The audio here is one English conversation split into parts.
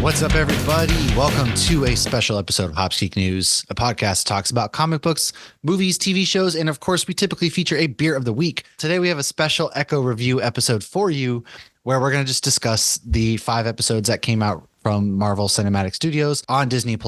What's up, everybody? Welcome to a special episode of Hops Geek News, a podcast that talks about comic books, movies, TV shows, and of course, we typically feature a beer of the week. Today, we have a special Echo review episode for you, where we're going to just discuss the 5 episodes that came out from Marvel Cinematic Studios on Disney+.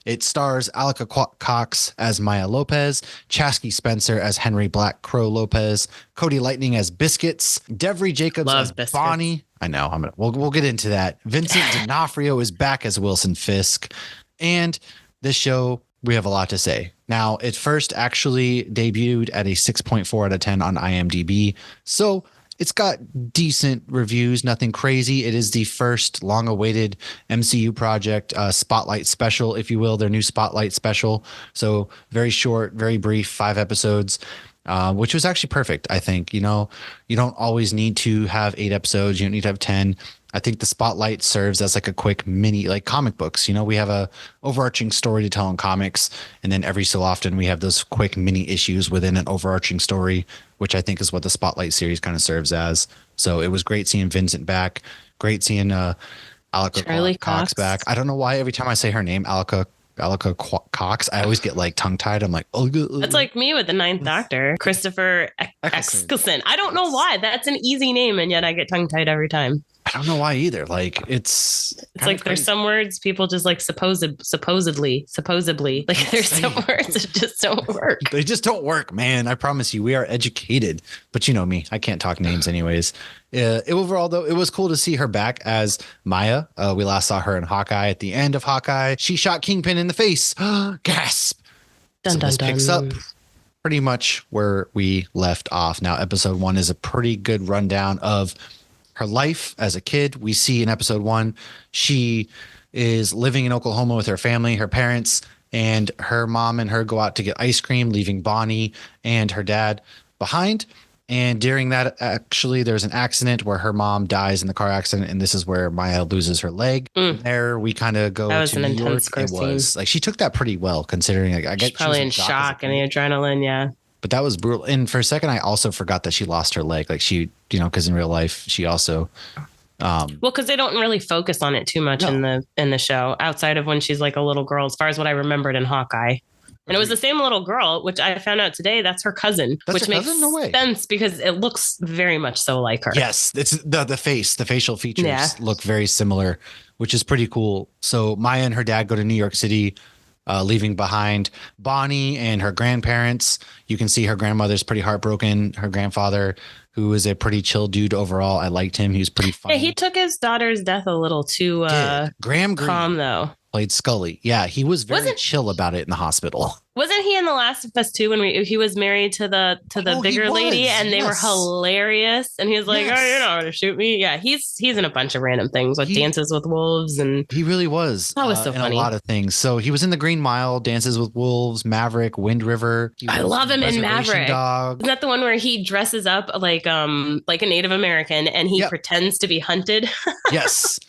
It stars Alika Cox as Maya Lopez, Chasky Spencer as Henry Black Crow Lopez, Cody Lightning as Biscuits, Devry Jacobs as Biscuits. Bonnie. I know. We'll get into that. Vincent D'Onofrio is back as Wilson Fisk. And this show, we have a lot to say. Now, it first actually debuted at a 6.4 out of 10 on IMDb. So it's got decent reviews, nothing crazy. It is the first long-awaited MCU project, Spotlight special, if you will, their new Spotlight special. So very short, very brief, 5 episodes. Which was actually perfect, I think. You know, you don't always need to have 8 episodes. You don't need to have 10. I think the Spotlight serves as like a quick mini, like comic books. You know, we have a overarching story to tell in comics, and then every so often we have those quick mini issues within an overarching story, which I think is what the Spotlight series kind of serves as. So it was great seeing Vincent back. Great seeing Alika Cox back. I don't know why every time I say her name, Alika Cox, I always get like tongue tied. I'm like, oh, that's like me with the Ninth Doctor, Christopher Eccleston. I don't know why. That's an easy name, and yet I get tongue tied every time. I don't know why either. Like it's like there's some words people just like supposedly. Like there's some words that just don't work. They just don't work, man. I promise you, we are educated. But you know me, I can't talk names anyways. Overall, though, it was cool to see her back as Maya. We last saw her in Hawkeye at the end of Hawkeye. She shot Kingpin in the face. Gasp. Dun, so dun, this picks up pretty much where we left off. Now, episode 1 is a pretty good rundown of her life as a kid. We see in episode 1, she is living in Oklahoma with her family, her parents, and her mom and her go out to get ice cream, leaving Bonnie and her dad behind. And during that, actually, there's an accident where her mom dies in the car accident, and this is where Maya loses her leg. There, we kind of go to New York. It was like she took that pretty well, considering like I guess she's probably in shock and the adrenaline, yeah. But that was brutal. And for a second, I also forgot that she lost her leg. Like she, you know, because in real life, she also. Well, because they don't really focus on it too much in the show, outside of when she's like a little girl, as far as what I remembered in Hawkeye. And it was the same little girl, which I found out today. That's her cousin, which makes sense because it looks very much so like her. Yes, it's the face, the facial features look very similar, which is pretty cool. So Maya and her dad go to New York City, leaving behind Bonnie and her grandparents. You can see her grandmother's pretty heartbroken. Her grandfather, who is a pretty chill dude overall. I liked him. He was pretty funny. Yeah, he took his daughter's death a little too Graham Greene calm, though. Played Scully. Yeah, he was very chill about it in the hospital. Wasn't he in The Last of Us 2 when he was married to the bigger lady, and they were hilarious? And he was like, "Oh, you're not going to shoot me." Yeah, he's in a bunch of random things, like Dances with Wolves, and he really was. That was so funny. A lot of things. So he was in The Green Mile, Dances with Wolves, Maverick, Wind River. I love him in Maverick. Dog. Isn't that the one where he dresses up like a Native American and he pretends to be hunted? Yes,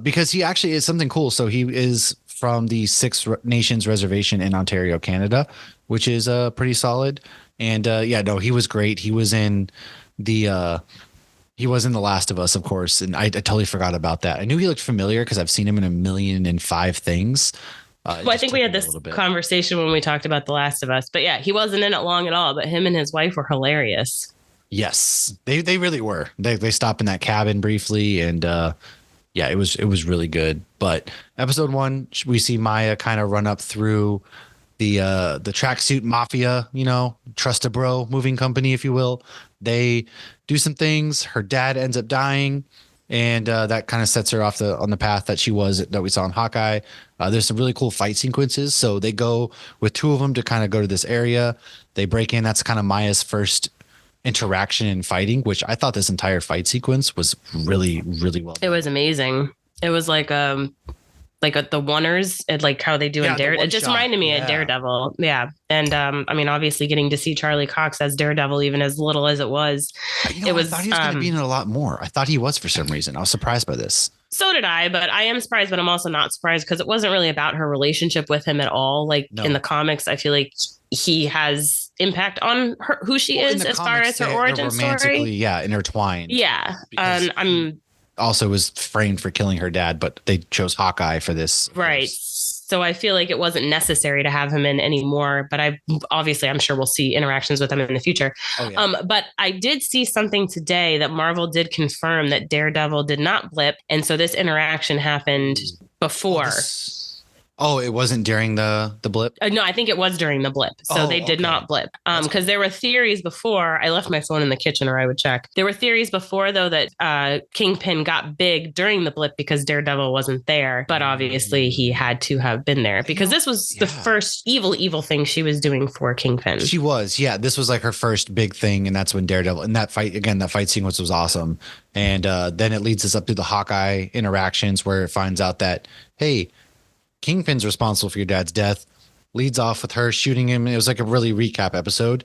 because he actually is something cool. So he is from the Six Nations Reservation in Ontario, Canada, which is pretty solid. And he was great. He was in The Last of Us, of course, and I totally forgot about that. I knew he looked familiar because I've seen him in 1,000,005 things. Well, I think we had this conversation when we talked about The Last of Us, but yeah, he wasn't in it long at all. But him and his wife were hilarious. Yes, they really were. They stopped in that cabin briefly, and it was really good. But episode 1, we see Maya kind of run up through the tracksuit mafia, you know, trust a bro moving company, if you will. They do some things. Her dad ends up dying, and that kind of sets her off on the path that we saw in Hawkeye. There's some really cool fight sequences. So they go with 2 of them to kind of go to this area. They break in. That's kind of Maya's first interaction in fighting, which I thought this entire fight sequence was really, really well done. It was amazing. It was like the oneers, like how they do in Daredevil. It just reminded me of Daredevil. Yeah. And obviously getting to see Charlie Cox as Daredevil, even as little as it was. I thought he was going to be in it a lot more. I thought he was for some reason. I was surprised by this. So did I, but I am surprised, but I'm also not surprised because it wasn't really about her relationship with him at all. Like in the comics, I feel like he has impact on who she is as far as her origin story. Yeah, intertwined. Yeah. also was framed for killing her dad, but they chose Hawkeye for this. Right. So I feel like it wasn't necessary to have him in anymore, but I'm sure we'll see interactions with him in the future. Oh, yeah. But I did see something today that Marvel did confirm that Daredevil did not blip. And so this interaction happened before. Oh, it wasn't during the blip? No, I think it was during the blip. So they did not blip. Because there were theories before. I left my phone in the kitchen, or I would check. There were theories before, though, that Kingpin got big during the blip because Daredevil wasn't there. But obviously, he had to have been there because this was the first evil thing she was doing for Kingpin. She was. Yeah, this was like her first big thing. And that's when Daredevil, and that fight sequence was awesome. And then it leads us up to the Hawkeye interactions where it finds out that, hey, Kingpin's responsible for your dad's death, leads off with her shooting him. It was like a really recap episode,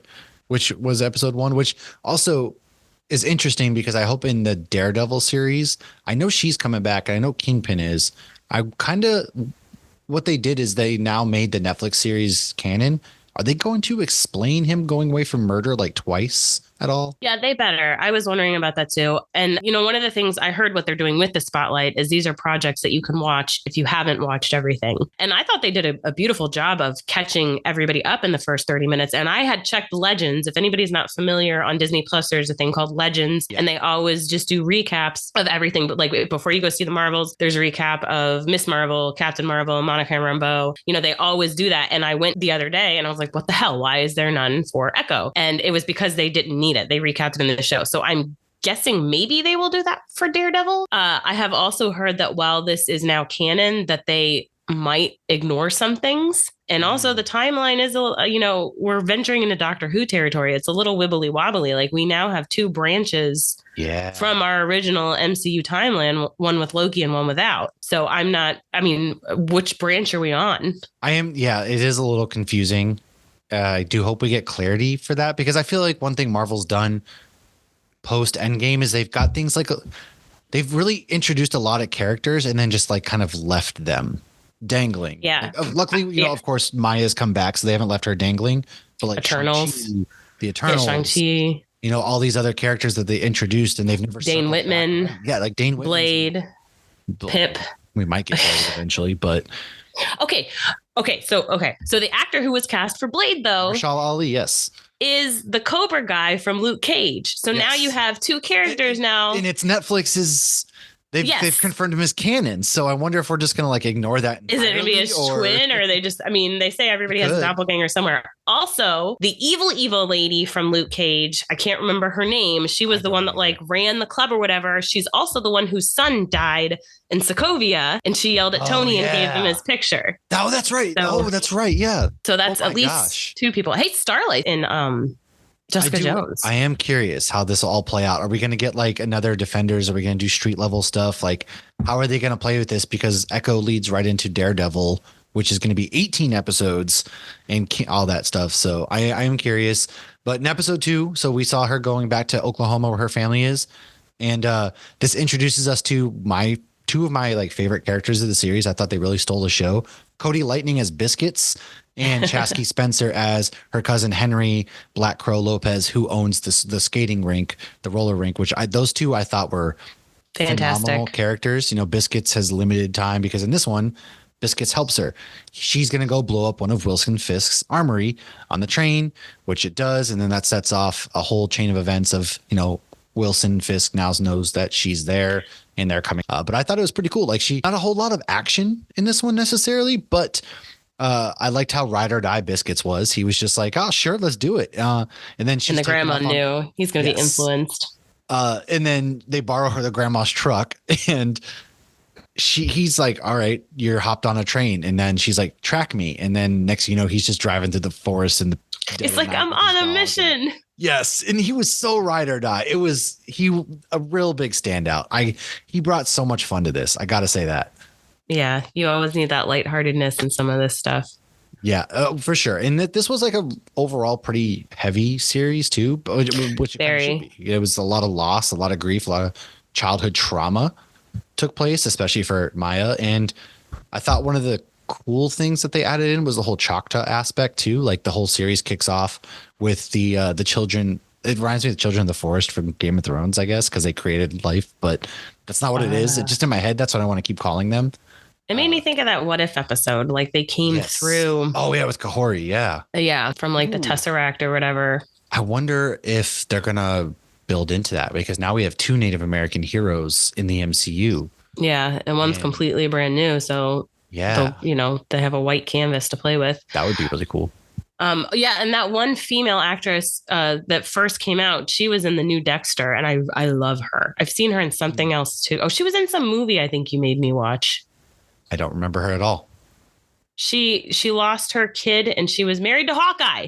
which was episode 1, which also is interesting because I hope in the Daredevil series, I know she's coming back. And I know Kingpin is. What they did is they now made the Netflix series canon. Are they going to explain him going away from murder like twice at all? Yeah, they better. I was wondering about that too. And, one of the things I heard what they're doing with the Spotlight is these are projects that you can watch if you haven't watched everything. And I thought they did a beautiful job of catching everybody up in the first 30 minutes. And I had checked Legends. If anybody's not familiar, on Disney Plus, there's a thing called Legends. Yeah. And they always just do recaps of everything. But like before you go see the Marvels, there's a recap of Miss Marvel, Captain Marvel, Monica Rambeau. They always do that. And I went the other day and I was like, what the hell? Why is there none for Echo? And it was because they didn't need it. They recapped it in the show. So I'm guessing maybe they will do that for Daredevil. I have also heard that while this is now canon, that they might ignore some things. And also the timeline is, we're venturing into Doctor Who territory. It's a little wibbly wobbly. Like we now have 2 branches from our original MCU timeline, one with Loki and one without. So which branch are we on? It is a little confusing. I do hope we get clarity for that because I feel like one thing Marvel's done post Endgame is they've got things like they've really introduced a lot of characters and then just like kind of left them dangling. Yeah. Luckily, of course, Maya's come back, so they haven't left her dangling. But like Eternals, the Eternals, Shang-Chi, all these other characters that they introduced and they've never. Dane Whitman, like Dane Whitman, Blade, Pip. We might get Blade eventually, but. Okay. So the actor who was cast for Blade, though, Marshall Ali, yes, is the Cobra guy from Luke Cage. So now you have 2 characters now, and it's Netflix's. They've confirmed him as canon. So I wonder if we're just going to like ignore that. Is it going to be his twin, or they just? They say everybody has a doppelganger somewhere. Also, the evil lady from Luke Cage, I can't remember her name. She was the one that like ran the club or whatever. She's also the one whose son died in Sokovia, and she yelled at Tony and gave him his picture. Oh, that's right. That's right. Yeah. So that's at least 2 people. Hey, Starlight in Jessica Jones. I am curious how this will all play out. Are we going to get like another Defenders? Are we going to do street level stuff? Like, how are they going to play with this? Because Echo leads right into Daredevil, which is going to be 18 episodes and all that stuff. So I am curious. But in episode 2, so we saw her going back to Oklahoma where her family is. And this introduces us to 2 of my like favorite characters of the series. I thought they really stole the show. Cody Lightning as Biscuits and Chasky Spencer as her cousin Henry Black Crow Lopez, who owns the skating rink, the roller rink, which those 2 I thought were fantastic phenomenal characters. Biscuits has limited time because in this one, Biscuits helps her. She's going to go blow up one of Wilson Fisk's armory on the train, which it does. And then that sets off a whole chain of events of, Wilson Fisk now knows that she's there and they're coming. But I thought it was pretty cool. Like not a whole lot of action in this one necessarily, but I liked how ride or die Biscuits was. He was just like, oh, sure, let's do it. And then she's the grandma knew he's going to be influenced. And then they borrow the grandma's truck and he's like, all right, you're hopped on a train. And then she's like, track me. And then next, he's just driving through the forest and it's like, I'm on a mission. Yes. And he was so ride or die. It was a real big standout. He brought so much fun to this. I got to say that. Yeah. You always need that lightheartedness in some of this stuff. Yeah, for sure. And this was like a overall pretty heavy series too, which very. It was a lot of loss, a lot of grief, a lot of childhood trauma took place, especially for Maya. And I thought one of the cool things that they added in was the whole Choctaw aspect too. Like the whole series kicks off with the children It reminds me of Children of the Forest from Game of Thrones, I guess, because they created life, but that's not what it is. It just in my head, that's what I want to keep calling them. It made me think of that What If episode. Like they came through. Oh yeah, with Kahori. Yeah. Yeah, from like the Tesseract or whatever. I wonder if they're gonna build into that because now we have 2 Native American heroes in the MCU. Yeah, and one's completely brand new, so yeah, they have a white canvas to play with. That would be really cool. Yeah, and that one female actress that first came out, she was in the new Dexter, and I love her. I've seen her in something else too. Oh, she was in some movie I think you made me watch. I don't remember her at all. She lost her kid, and she was married to Hawkeye.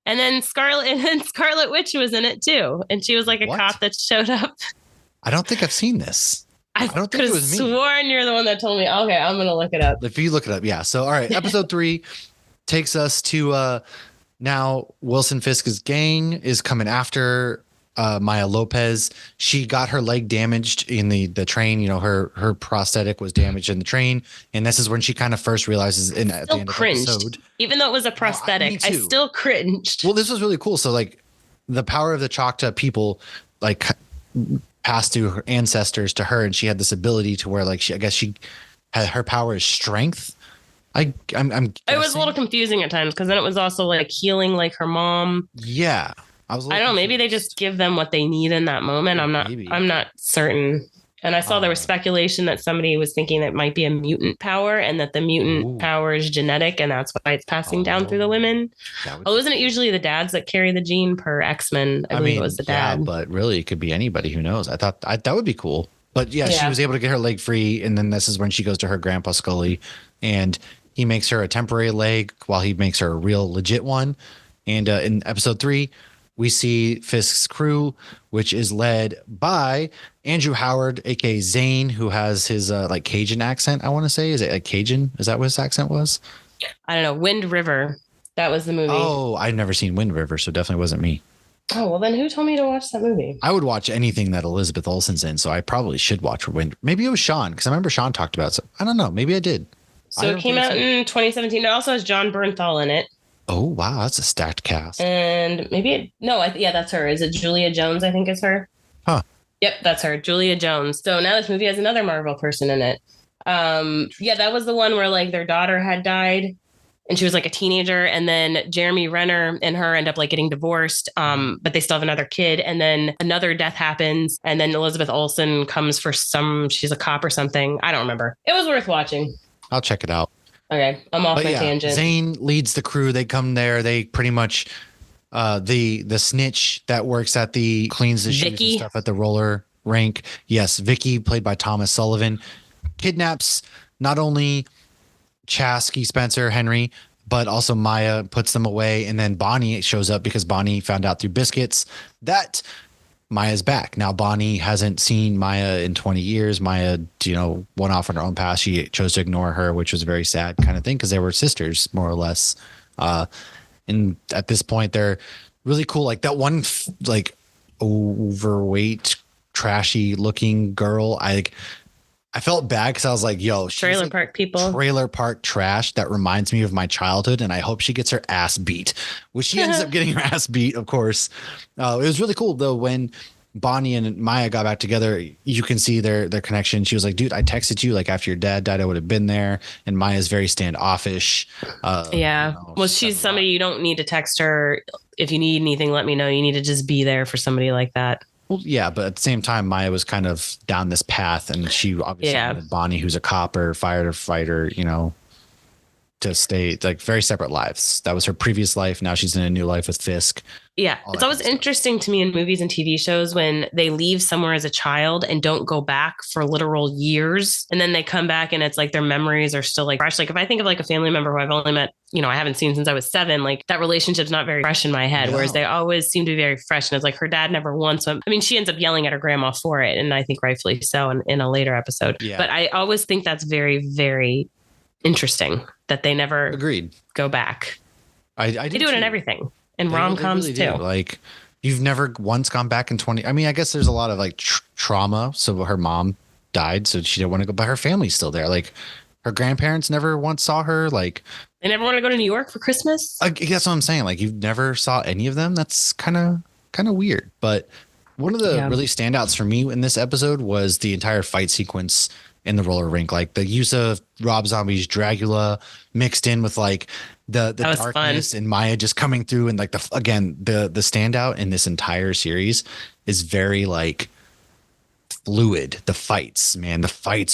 And then Scarlet Witch was in it too, and she was like a cop that showed up. I don't think I've seen this. I don't think it was me. Sworn you're the one that told me. Okay, I'm gonna look it up. If you look it up, yeah. So all right, episode 3 takes us to now Wilson Fisk's gang is coming after Maya Lopez. She got her leg damaged in the train. Her prosthetic was damaged in the train, and this is when she kind of first realizes at the end of the episode. Even though it was a prosthetic, I still cringed. Well, this was really cool. So like the power of the Choctaw people like passed through her ancestors to her, and she had this ability to where like she had her power is strength. I'm it was a little confusing at times because then it was also like healing like her mom. Yeah. I don't know. Maybe they just give them what they need in that moment. I'm not certain. And I saw there was speculation that somebody was thinking that it might be a mutant power and that the mutant power is genetic and that's why it's passing down through the women. Isn't it usually the dads that carry the gene per X-Men? I believe it was the dad. Yeah, but really it could be anybody. Who knows? I thought that would be cool. But yeah, she was able to get her leg free. And then this is when she goes to her grandpa Scully and he makes her a temporary leg while he makes her a real legit one. And in episode 3, we see Fisk's crew, which is led by Andrew Howard, aka Zane, who has his like Cajun accent. I want to say, is it like Cajun? Is that what his accent was? I don't know. Wind River. That was the movie. Oh, I've never seen Wind River, so definitely wasn't me. Oh, well then who told me to watch that movie? I would watch anything that Elizabeth Olsen's in, so I probably should watch Wind. Maybe it was Sean, because I remember Sean talked about it. So I don't know. Maybe I did. So it came out in 2017. It also has John Bernthal in it. Oh, wow. That's a stacked cast. And that's her. Is it Julia Jones? I think is her. Huh. Yep, that's her. Julia Jones. So now this movie has another Marvel person in it. That was the one where like their daughter had died and she was like a teenager. And then Jeremy Renner and her end up like getting divorced. But they still have another kid. And then another death happens. And then Elizabeth Olsen comes for she's a cop or something. I don't remember. It was worth watching. I'll check it out. Okay, I'm off my tangent. Zane leads the crew. They come there. They pretty much the snitch that works at the cleans the shoes and stuff at the roller rink. Yes, Vicky, played by Thomas Sullivan, kidnaps not only Chasky, Spencer, Henry, but also Maya, puts them away, and then Bonnie shows up because Bonnie found out through Biscuits that Maya's back. Now, Bonnie hasn't seen Maya in 20 years. Maya, went off on her own path. She chose to ignore her, which was a very sad kind of thing because they were sisters, more or less. And at this point, they're really cool. Like that one, like overweight, trashy looking girl. I felt bad because I was like, yo, she's trailer park people, trailer park trash. That reminds me of my childhood. And I hope she gets her ass beat, which she ends up getting her ass beat, of course. It was really cool, though, when Bonnie and Maya got back together. You can see their connection. She was like, dude, I texted you like after your dad died, I would have been there. And Maya's very standoffish. She's somebody you don't need to text her. If you need anything, let me know. You need to just be there for somebody like that. Well, yeah, but at the same time, Maya was kind of down this path, and she obviously wanted Bonnie, who's a cop or firefighter, to stay like very separate lives. That was her previous life. Now she's in a new life with Fisk. Yeah, it's always interesting to me in movies and TV shows when they leave somewhere as a child and don't go back for literal years. And then they come back and it's like their memories are still like fresh. Like if I think of like a family member who I've only met, I haven't seen since I was 7, like that relationship's not very fresh in my head. No. Whereas they always seem to be very fresh. And it's like her dad never once went. I mean, she ends up yelling at her grandma for it. And I think rightfully so in a later episode. Yeah. But I always think that's very, very interesting that they never go back. They do it in everything. In rom-coms too. Like you've never once gone back in 20. I mean, I guess there's a lot of like trauma. So her mom died, so she didn't want to go, but her family's still there. Like her grandparents never once saw her. Like they never want to go to New York for Christmas. That's what I'm saying. Like you never saw any of them. That's kind of kind of weird. But one of the really standouts for me in this episode was the entire fight sequence in the roller rink, like the use of Rob Zombie's Dracula mixed in with like the darkness and Maya just coming through, and like the standout in this entire series is very like fluid. The fights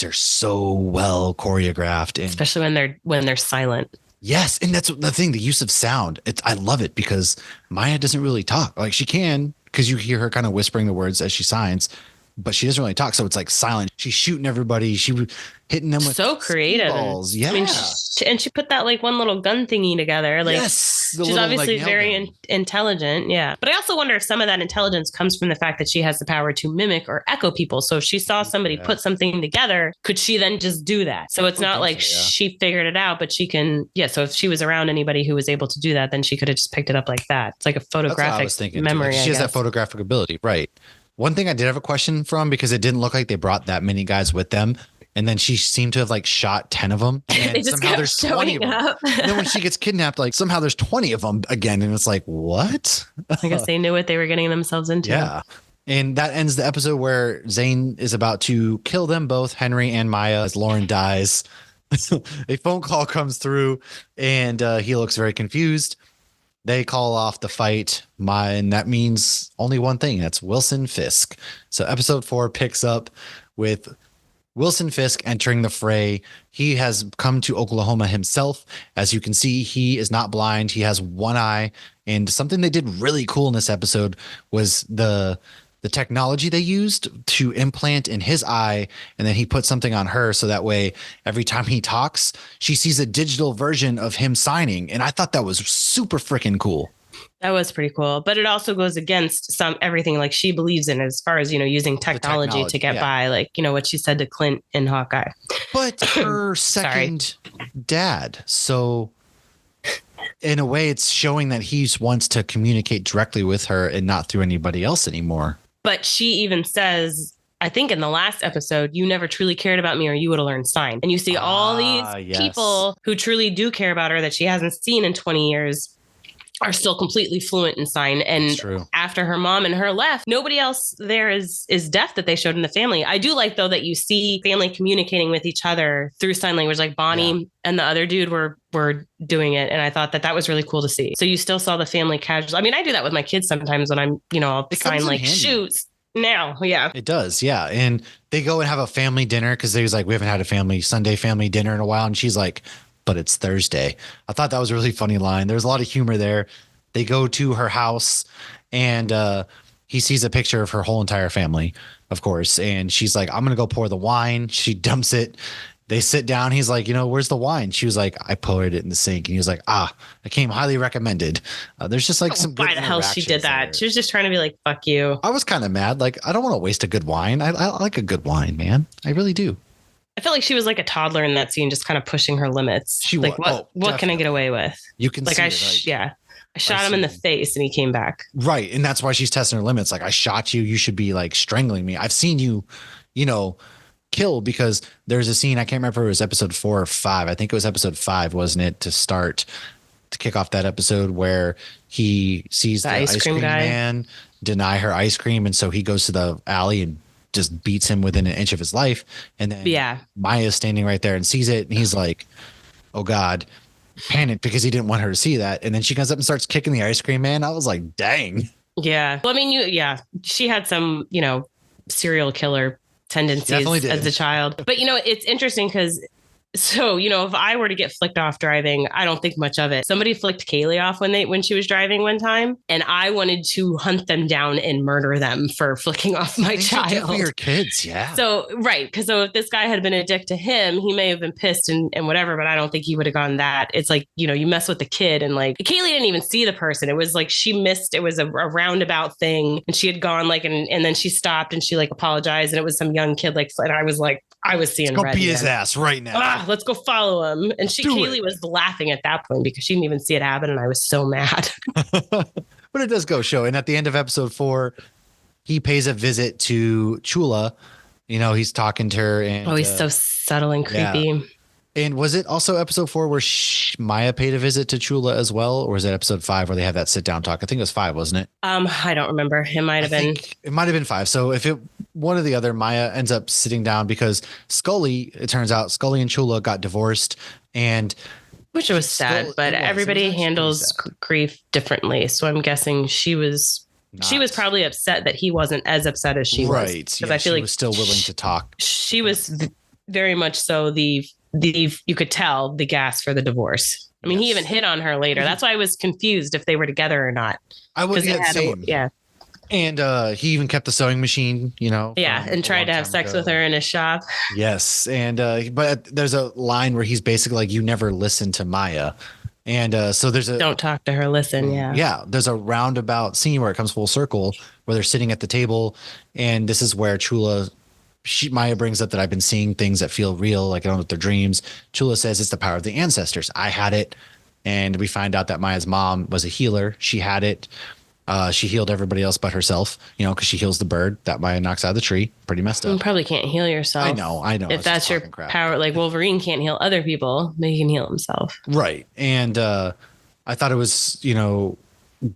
are so well choreographed, and especially when they're silent. Yes, and that's the thing, the use of sound. I love it because Maya doesn't really talk. Like she can, because you hear her kind of whispering the words as she signs, but she doesn't really talk. So it's like silent. She's shooting everybody. She was hitting them with so creative balls. Yeah. I mean, she put that like one little gun thingy together. Like, yes, she's obviously very intelligent. Yeah. But I also wonder if some of that intelligence comes from the fact that she has the power to mimic or echo people. So if she saw somebody put something together, could she then just do that? So it's not like she figured it out, but she can. Yeah. So if she was around anybody who was able to do that, then she could have just picked it up like that. It's like a photographic memory. She has that photographic ability. Right. One thing I did have a question from, because it didn't look like they brought that many guys with them. And then she seemed to have like shot 10 of them. And somehow there's 20 of them. And then when she gets kidnapped, like somehow there's 20 of them again. And it's like, what? I guess they knew what they were getting themselves into. Yeah. And that ends the episode where Zane is about to kill them both, Henry and Maya, as Lauren dies. A phone call comes through and he looks very confused. They call off the fight, and that means only one thing. That's Wilson Fisk. So episode 4 picks up with Wilson Fisk entering the fray. He has come to Oklahoma himself. As you can see, he is not blind. He has one eye. And something they did really cool in this episode was the technology they used to implant in his eye, and then he put something on her so that way every time he talks, she sees a digital version of him signing. And I thought that was super freaking cool. That was pretty cool. But it also goes against everything like she believes in as far as, using technology to get by, like, what she said to Clint in Hawkeye. But her second dad. So in a way, it's showing that he wants to communicate directly with her and not through anybody else anymore. But she even says, I think in the last episode, you never truly cared about me or you would have learned sign. And you see all these people who truly do care about her that she hasn't seen in 20 years are still completely fluent in sign. And after her mom and her left, nobody else there is deaf that they showed in the family. I do like, though, that you see family communicating with each other through sign language, like Bonnie and the other dude were doing it. And I thought that was really cool to see. So you still saw the family casual. I mean, I do that with my kids sometimes when I'm, I'll sign like shoots now. Yeah, it does. Yeah. And they go and have a family dinner because they was like, we haven't had a Sunday family dinner in a while. And she's like, but it's Thursday. I thought that was a really funny line. There's a lot of humor there. They go to her house and he sees a picture of her whole entire family, of course. And she's like, I'm going to go pour the wine. She dumps it. They sit down. He's like, where's the wine? She was like, I poured it in the sink. And he was like, it came highly recommended. There's just like some good why the hell she did that? There. She was just trying to be like, fuck you. I was kind of mad. Like, I don't want to waste a good wine. I like a good wine, man. I really do. I felt like she was like a toddler in that scene, just kind of pushing her limits. She like, what can I get away with? You can like, see I shot him in the face and he came back. Right. And that's why she's testing her limits. Like, I shot you. You should be like strangling me. I've seen you, kill, because there's a scene. I can't remember if it was episode 4 or 5. I think it was episode 5, wasn't it? To kick off that episode where he sees the ice cream man deny her ice cream. And so he goes to the alley and just beats him within an inch of his life. And then Maya's standing right there and sees it. And he's like, oh God, panicked because he didn't want her to see that. And then she comes up and starts kicking the ice cream man. I was like, dang. Yeah. Well, I mean, she had some, serial killer tendencies as a child. But, it's interesting because so, if I were to get flicked off driving, I don't think much of it. Somebody flicked Kaylee off when she was driving one time, and I wanted to hunt them down and murder them for flicking off my child. For your kids, yeah. So, right. Because if this guy had been a dick to him, he may have been pissed and whatever, but I don't think he would have gone that. It's like, you mess with the kid, and like Kaylee didn't even see the person. It was like she missed, it was a roundabout thing, and she had gone like, and then she stopped and she like apologized, and it was some young kid like, and I was like, I was seeing red. Go beat his ass right now. Let's go follow him. And Kaylee was laughing at that point because she didn't even see it happen. And I was so mad. But it does go show. And at the end of episode 4, he pays a visit to Chula. He's talking to her. And he's so subtle and creepy. Yeah. And was it also episode 4 where Maya paid a visit to Chula as well? Or was it episode 5 where they have that sit down talk? I think it was 5, wasn't it? I don't remember. It might have been. It might have been 5. So if it one or the other, Maya ends up sitting down because Scully, it turns out Scully and Chula got divorced, and which was sad, but everybody handles grief differently. So I'm guessing she was probably upset that he wasn't as upset as she was. Right. Because I feel like was still willing to talk. She was very much so the you could tell the gas for the divorce. I mean, he even hit on her later. That's why I was confused if they were together or not. I was same. Yeah. And he even kept the sewing machine, Yeah, and tried to have sex with her in his shop. Yes. And but there's a line where he's basically like, you never listen to Maya. And so there's don't talk to her, listen. Yeah. Yeah. There's a roundabout scene where it comes full circle where they're sitting at the table. And this is where Maya brings up that I've been seeing things that feel real, like I don't know if they're dreams. Chula says it's the power of the ancestors. I had it. And we find out that Maya's mom was a healer. She had it. She healed everybody else but herself, because she heals the bird that Maya knocks out of the tree. Pretty messed up. You probably can't heal yourself. I know. If that's your power, like Wolverine can't heal other people, but he can heal himself. Right. And I thought it was,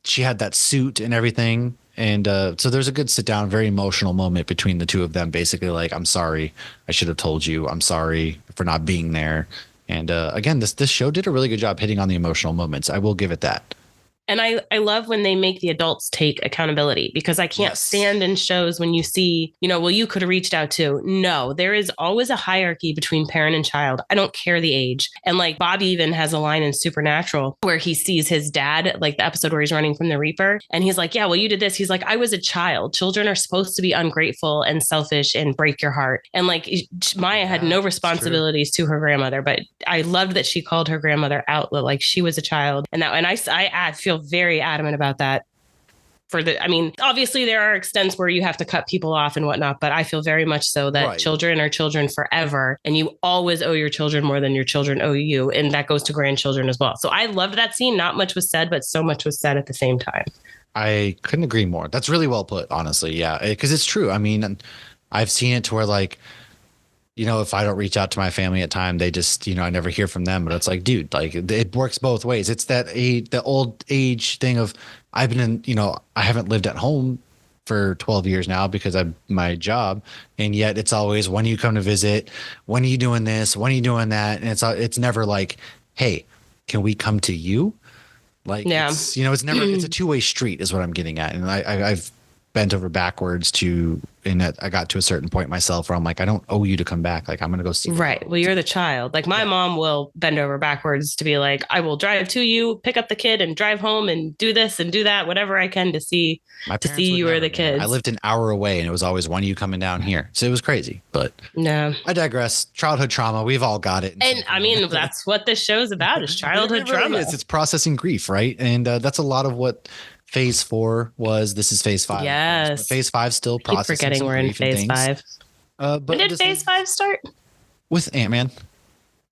she had that suit and everything. And so there's a good sit down, very emotional moment between the two of them. Basically like, I'm sorry. I should have told you. I'm sorry for not being there. And again, this show did a really good job hitting on the emotional moments. I will give it that. And I love when they make the adults take accountability, because I can't stand in shows when you see, well, you could have reached out too. No, there is always a hierarchy between parent and child. I don't care the age. And like Bobby even has a line in Supernatural where he sees his dad, like the episode where he's running from the Reaper. And he's like, yeah, well, you did this. He's like, I was a child. Children are supposed to be ungrateful and selfish and break your heart. And like Maya had no responsibilities to her grandmother, but I loved that she called her grandmother out like she was a child. And I feel very adamant about that. Obviously there are extents where you have to cut people off and whatnot, but I feel very much so that children are children forever, and you always owe your children more than your children owe you, and that goes to grandchildren as well. So I loved that scene. Not much was said, but so much was said at the same time. I couldn't agree more. That's really well put, honestly. Yeah, because it's true. I mean, I've seen it to where like, if I don't reach out to my family at time, they just, I never hear from them. But it's like, dude, like it works both ways. It's the old age thing of I've been in, I haven't lived at home for 12 years now because of my job. And yet it's always, when you come to visit, when are you doing this? When are you doing that? And it's never like, hey, can we come to you? Like, it's never, it's a two-way street is what I'm getting at. And I've bent over backwards and that I got to a certain point myself where I'm like, I don't owe you to come back. Like, I'm going to go see. Right. Well, you're the child. Like my mom will bend over backwards to be like, I will drive to you, pick up the kid and drive home and do this and do that, whatever I can to see you or the kids. I lived an hour away and it was always, when are you coming down here? So it was crazy, but no, I digress. Childhood trauma. We've all got it. And I mean, that's what this show's about is childhood trauma. It's processing grief. Right. And that's a lot of what Phase 4 was. This is Phase 5. Yes. But Phase 5 still processing. Keep forgetting we're in Phase 5. But when did Phase 5 start? With Ant-Man.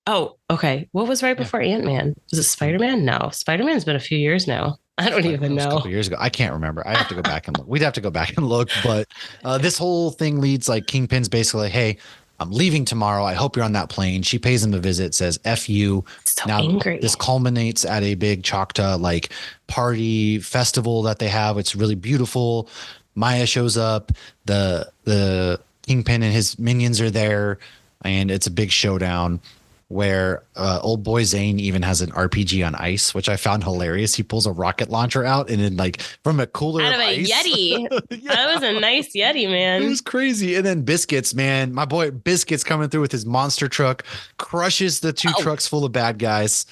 Oh, okay. What was right before Ant-Man? Was it Spider-Man? No, Spider-Man's been a few years now. I don't even know. A couple years ago. I can't remember. I have to go back and look. We'd have to go back and look. But this whole thing leads like Kingpin's basically, hey, I'm leaving tomorrow. I hope you're on that plane. She pays him a visit, says F you. So now angry. This culminates at a big Choctaw like party festival that they have. It's really beautiful. Maya shows up. The Kingpin and his minions are there, and it's a big showdown where old boy Zane even has an RPG on ice, which I found hilarious. He pulls a rocket launcher out and then like from a cooler out of a ice. Yeti. Yeah. That was a nice Yeti, man. It was crazy. And then Biscuits, man, my boy Biscuits coming through with his monster truck, crushes the two trucks full of bad guys.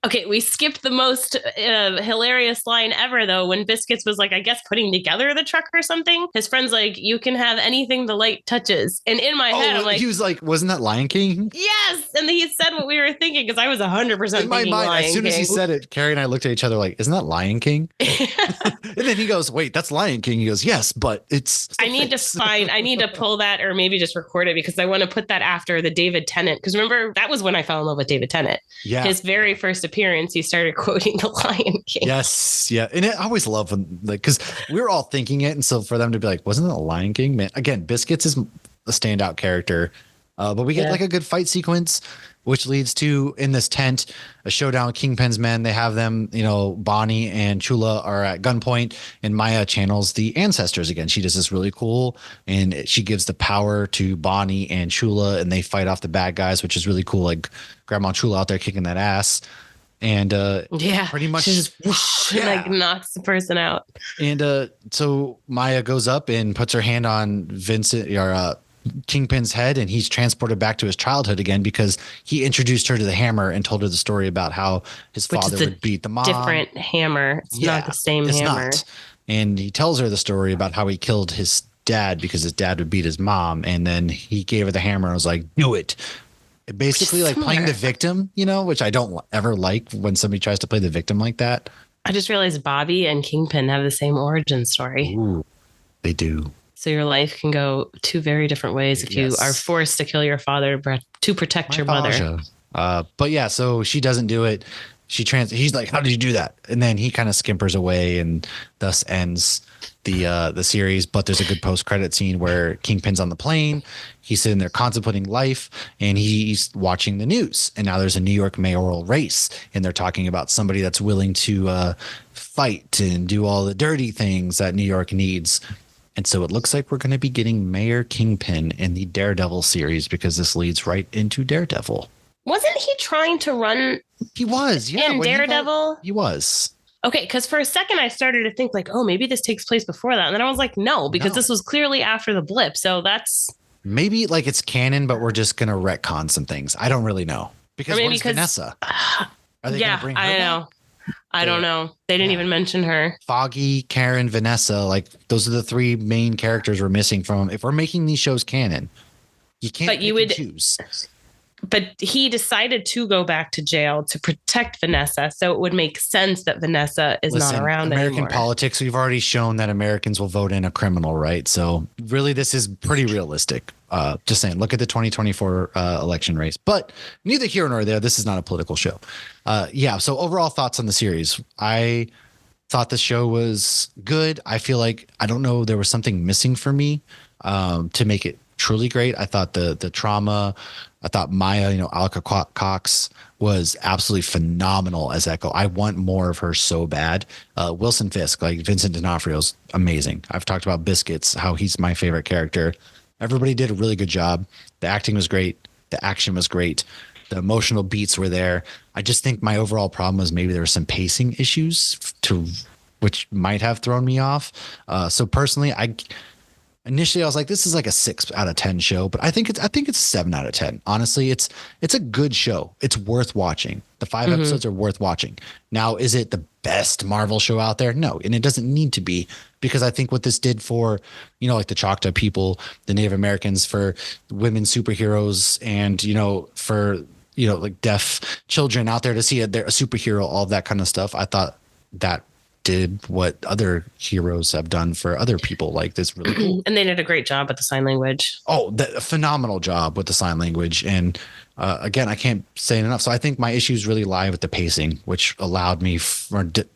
Okay, we skipped the most hilarious line ever, though, when Biscuits was like, I guess, putting together the truck or something. His friend's like, you can have anything the light touches. And in my head, I'm like... He was like, wasn't that Lion King? Yes! And he said what we were thinking, because I was 100% in my mind, Lion as soon King. As he said it, Carrie and I looked at each other like, isn't that Lion King? And then he goes, wait, that's Lion King. He goes, yes, but it's... I need to pull that or maybe just record it, because I want to put that after the David Tennant. Because remember, that was when I fell in love with David Tennant. Yeah. His very first appearance, he started quoting the Lion King. Yes, yeah, and I always love when like because we were all thinking it, and so for them to be like, "Wasn't it a Lion King?" Man, again, Biscuits is a standout character. But we get like a good fight sequence, which leads to, in this tent, a showdown with Kingpin's men. They have them, Bonnie and Chula are at gunpoint, and Maya channels the ancestors again. She does this really cool, and she gives the power to Bonnie and Chula, and they fight off the bad guys, which is really cool. Like Grandma Chula out there kicking that ass. And pretty much she just like knocks the person out. And so Maya goes up and puts her hand on Vincent or Kingpin's head, and he's transported back to his childhood again because he introduced her to the hammer and told her the story about how his father would beat the mom. Different hammer. It's not the same hammer. Not. And he tells her the story about how he killed his dad because his dad would beat his mom, and then he gave her the hammer and was like, "Do it." Basically like playing the victim, which I don't ever like when somebody tries to play the victim like that. I just realized Bobby and Kingpin have the same origin story. Ooh, they do. So your life can go two very different ways if you are forced to kill your father to protect your mother. But yeah, so she doesn't do it. He's like, "How did you do that?" And then he kind of skimpers away, and thus ends the series. But there's a good post-credit scene where Kingpin's on the plane. He's sitting there contemplating life, and he's watching the news. And now there's a New York mayoral race, and they're talking about somebody that's willing to fight and do all the dirty things that New York needs. And so it looks like we're going to be getting Mayor Kingpin in the Daredevil series, because this leads right into Daredevil. Wasn't he trying to run? He was, yeah. In Daredevil? He was. Okay, because for a second I started to think like, oh, maybe this takes place before that. And then I was like, no, because this was clearly after the blip. So that's... Maybe like it's canon, but we're just going to retcon some things. I don't really know. Because where's Vanessa? Are they going to bring her back? I don't know. They didn't even mention her. Foggy, Karen, Vanessa, like those are the three main characters we're missing from. If we're making these shows canon, you can't choose. But he decided to go back to jail to protect Vanessa. So it would make sense that Vanessa is not around American anymore. Politics, we've already shown that Americans will vote in a criminal, right? So really, this is pretty realistic. Just saying, look at the 2024 election race. But neither here nor there. This is not a political show. So overall thoughts on the series. I thought the show was good. I feel like, I don't know, there was something missing for me to make it truly great. I thought the trauma, I thought Maya, Alka Cox was absolutely phenomenal as Echo. I want more of her so bad. Wilson Fisk, like Vincent D'Onofrio's amazing. I've talked about Biscuits, how he's my favorite character. Everybody did a really good job. The acting was great. The action was great. The emotional beats were there. I just think my overall problem was maybe there were some pacing issues which might have thrown me off. So personally, initially I was like, this is like a 6 out of 10 show, but I think it's 7 out of 10. Honestly, it's a good show. It's worth watching. The 5 episodes are worth watching. Now, is it the best Marvel show out there? No. And it doesn't need to be, because I think what this did for, like the Choctaw people, the Native Americans, for women superheroes, and, for, like deaf children out there to see they're a superhero, all of that kind of stuff. I thought that did what other heroes have done for other people. Like, this really cool. And they did a great job with the sign language. Oh, a phenomenal job with the sign language. And again, I can't say it enough. So I think my issues really lie with the pacing, which allowed me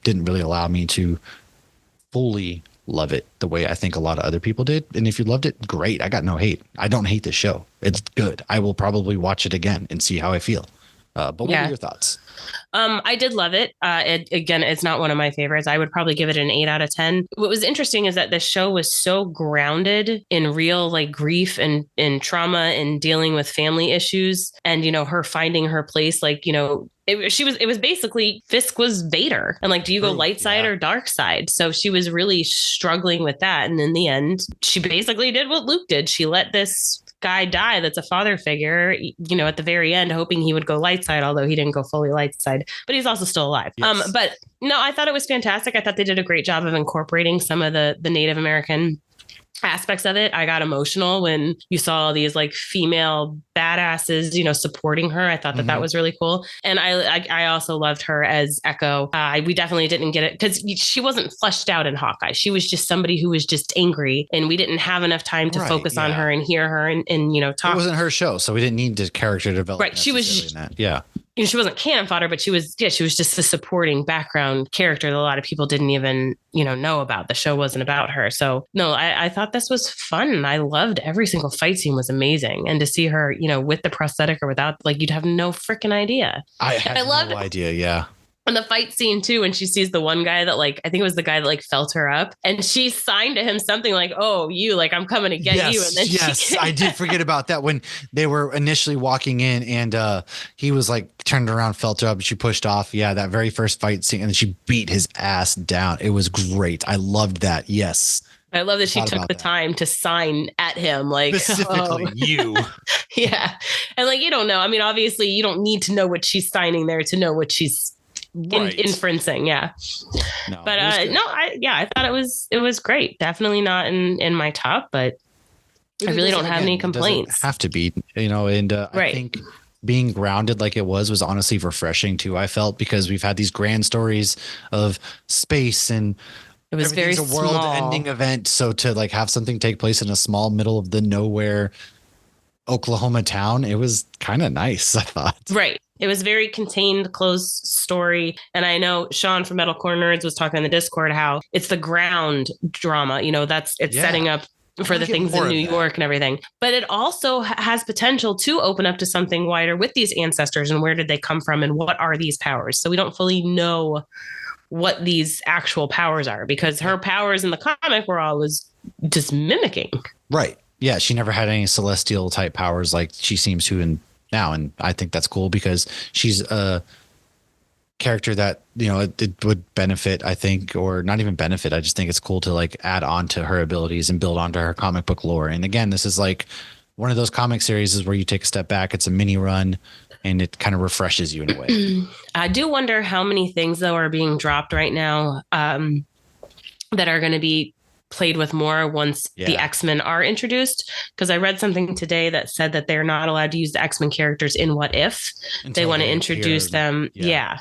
didn't really allow me to fully love it the way I think a lot of other people did. And if you loved it, great. I got no hate. I don't hate this show. It's good. I will probably watch it again and see how I feel. But what are your thoughts? I did love it. It's not one of my favorites. I would probably give it an 8 out of 10. What was interesting is that the show was so grounded in real like grief and trauma and dealing with family issues, and her finding her place. Like, it was basically Fisk was Vader, and like, do you go light side or dark side? So she was really struggling with that, and in the end, she basically did what Luke did. She let this guy die that's a father figure, at the very end, hoping he would go light side, although he didn't go fully light side, but he's also still alive. Yes. But no, I thought it was fantastic. I thought they did a great job of incorporating some of the Native American aspects of it. I got emotional when you saw these like female badasses, supporting her. I thought that was really cool. And I also loved her as Echo. We definitely didn't get it because she wasn't fleshed out in Hawkeye. She was just somebody who was just angry, and we didn't have enough time to focus on her and hear her and talk. It wasn't her show, so we didn't need the character development. Right. She was in that. Yeah. she wasn't cannon fodder, but she was just a supporting background character that a lot of people didn't even, know about. The show wasn't about her. So no, I thought this was fun. I loved every single fight scene was amazing. And to see her, with the prosthetic or without, like, you'd have no freaking idea. I had no idea. Yeah. And the fight scene too, when she sees the one guy that, like, I think it was the guy that, like, felt her up, and she signed to him something like, "Oh, you, like, I'm coming to get you." And then I did forget about that when they were initially walking in, and he was like turned around, felt her up, and she pushed off. Yeah, that very first fight scene, and then she beat his ass down. It was great. I loved that. Yes. I love that she took the time to sign at him, like, specifically you. Yeah. And, like, you don't know. I mean, obviously you don't need to know what she's signing there to know what she's inferencing. Yeah. No, but I thought it was great. Definitely not in my top, but I really don't have any complaints. Have to be, and I think being grounded like it was honestly refreshing too. I felt, because we've had these grand stories of space, and it was very a world-ending event. So to, like, have something take place in a small middle of the nowhere Oklahoma town, it was kind of nice, I thought. Right. It was very contained, closed story. And I know Sean from Metalcore Nerds was talking in the Discord how it's the ground drama. It's setting up for the things in New York and everything. But it also has potential to open up to something wider with these ancestors, and where did they come from, and what are these powers? So we don't fully know what these actual powers are, because her powers in the comic were always just mimicking. Right. Yeah. She never had any celestial type powers like she seems to in now. And I think that's cool, because she's a character that, it would benefit, I think, or not even benefit. I just think it's cool to, like, add on to her abilities and build onto her comic book lore. And again, this is like one of those comic series where you take a step back. It's a mini run, and it kind of refreshes you in a way. I do wonder how many things, though, are being dropped right now that are going to be played with more once the X-Men are introduced. Because I read something today that said that they're not allowed to use the X-Men characters in What If. They want to introduce them. Yeah.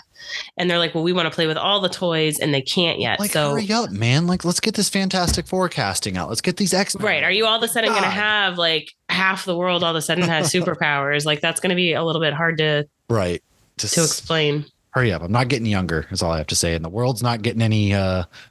And they're like, well, we want to play with all the toys, and they can't yet. Like, so hurry up, man. Like, let's get this Fantastic Four casting out. Let's get these X-Men. Right. Are you all of a sudden going to have, like, half the world all of a sudden has superpowers? Like, that's going to be a little bit hard to explain. Hurry up. I'm not getting younger, is all I have to say. And the world's not getting any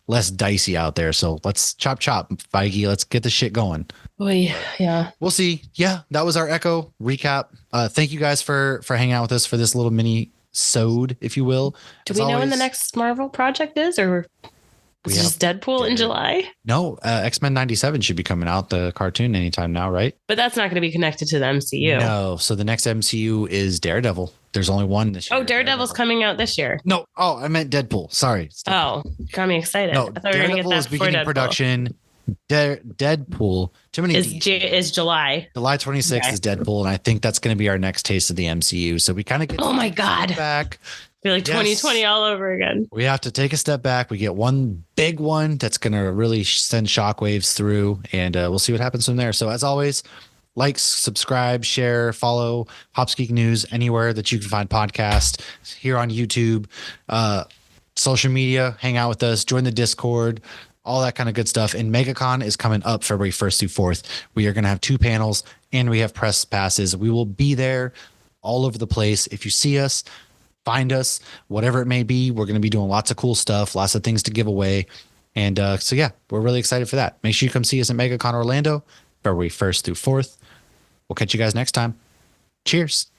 less dicey out there. So let's chop, Feige. Let's get this shit going. Boy, yeah. We'll see. Yeah, that was our Echo recap. Thank you guys for hanging out with us for this little mini-sode, if you will. Do we know when the next Marvel project is, or is it just Deadpool in July? No, X-Men 97 should be coming out, the cartoon, anytime now, right? But that's not going to be connected to the MCU. No, so the next MCU is Daredevil. There's only one this year. Oh, Daredevil's coming out this year. No. Oh, I meant Deadpool. Sorry. Oh, got me excited. No, I thought we were going to get that is beginning production. Deadpool. Too many is July. July 26th is Deadpool, and I think that's going to be our next taste of the MCU. So we kind of get my God back. Feel like 2020 all over again. We have to take a step back. We get one big one that's going to really send shockwaves through, and we'll see what happens from there. So as always, like, subscribe, share, follow Hops Geek News anywhere that you can find podcasts, here on YouTube, social media, hang out with us, join the Discord, all that kind of good stuff. And Megacon is coming up February 1st through 4th. We are going to have 2 panels, and we have press passes. We will be there all over the place. If you see us, find us, whatever it may be. We're going to be doing lots of cool stuff, lots of things to give away. And so, yeah, we're really excited for that. Make sure you come see us at Megacon Orlando, February 1st through 4th. We'll catch you guys next time. Cheers.